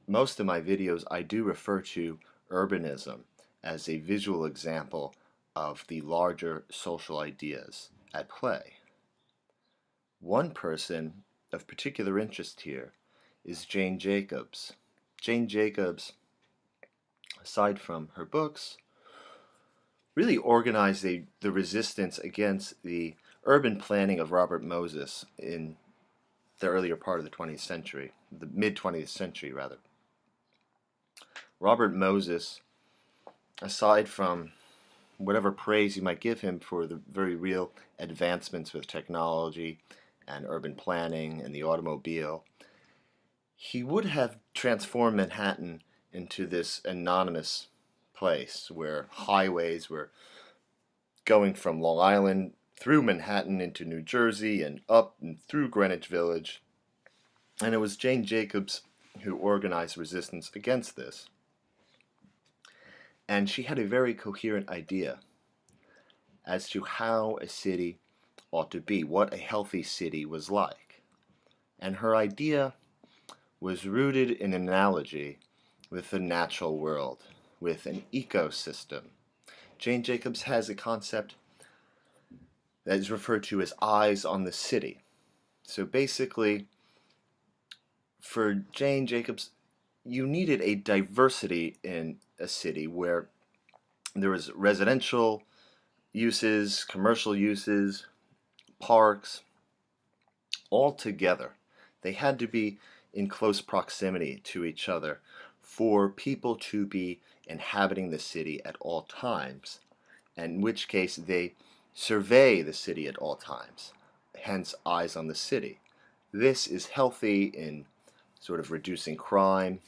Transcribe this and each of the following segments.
most of my videos I do refer to urbanism as a visual example of the larger social ideas at play. One person of particular interest here is Jane Jacobs. Jane Jacobs, aside from her books, really organized the resistance against the urban planning of Robert Moses in the earlier part of the 20th century, the mid-20th century rather. Robert Moses, aside from whatever praise you might give him for the very real advancements with technology and urban planning and the automobile, he would have transformed Manhattan into this anonymous place where highways were going from Long Island through Manhattan into New Jersey and up and through Greenwich Village. And it was Jane Jacobs who organized resistance against this. And she had a very coherent idea as to how a city ought to be, what a healthy city was like. And her idea was rooted in an analogy with the natural world, with an ecosystem. Jane Jacobs has a concept that is referred to as eyes on the city. So basically, for Jane Jacobs, you needed a diversity in a city where there was residential uses, commercial uses, parks, all together. They had to be in close proximity to each other for people to be inhabiting the city at all times, in which case they survey the city at all times, hence eyes on the city. This is healthy in sort of reducing crime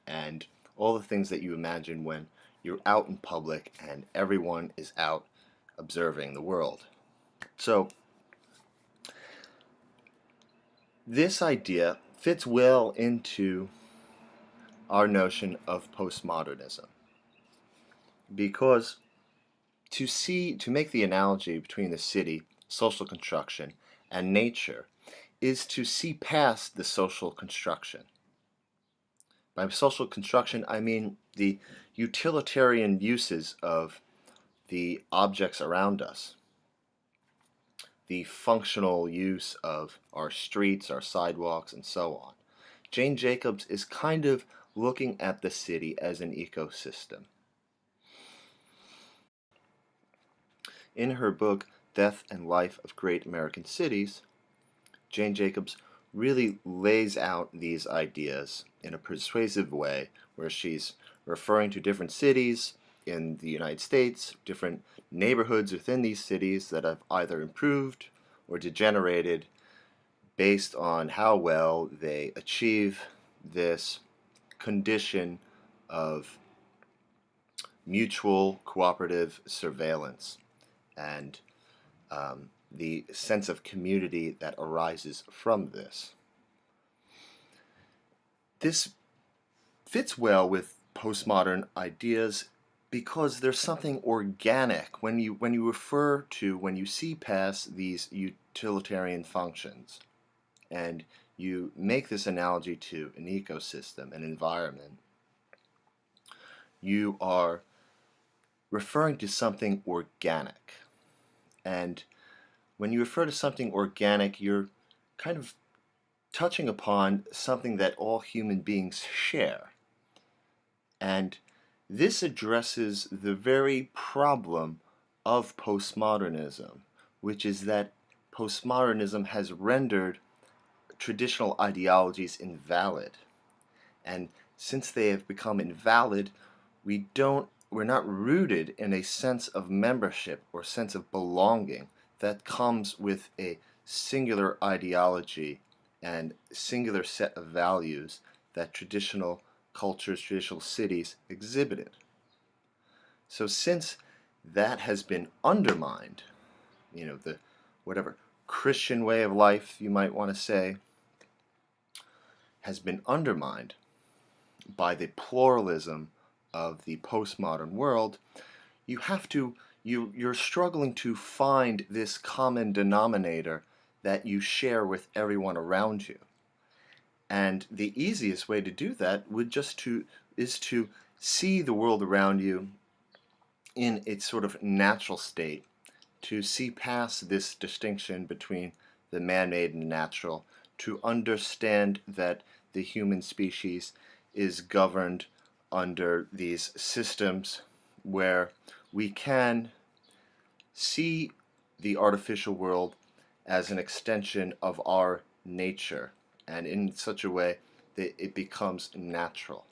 and all the things that you imagine when you're out in public and everyone is out observing the world. So this idea fits well into our notion of postmodernism, because to make the analogy between the city, social construction, and nature is to see past the social construction. By social construction, I mean the utilitarian uses of the objects around us, the functional use of our streets, our sidewalks, and so on. Jane Jacobs is kind of looking at the city as an ecosystem. In her book, Death and Life of Great American Cities, Jane Jacobs really lays out these ideas in a persuasive way, where she's referring to different cities in the United States, different neighborhoods within these cities that have either improved or degenerated based on how well they achieve this condition of mutual cooperative surveillance and the sense of community that arises from this. This fits well with postmodern ideas because there's something organic when you see past these utilitarian functions and you make this analogy to an ecosystem, an environment. You are referring to something organic. And when you refer to something organic, you're kind of touching upon something that all human beings share. And this addresses the very problem of postmodernism, which is that postmodernism has rendered traditional ideologies invalid. And since they have become invalid, we're not rooted in a sense of membership or sense of belonging that comes with a singular ideology and singular set of values that traditional cultures, traditional cities exhibited. So since that has been undermined, the whatever Christian way of life you might want to say has been undermined by the pluralism of the postmodern world, you're struggling to find this common denominator that you share with everyone around you. And the easiest way to do that is to see the world around you in its sort of natural state, to see past this distinction between the man-made and natural, to understand that the human species is governed under these systems where we can see the artificial world as an extension of our nature, and in such a way that it becomes natural.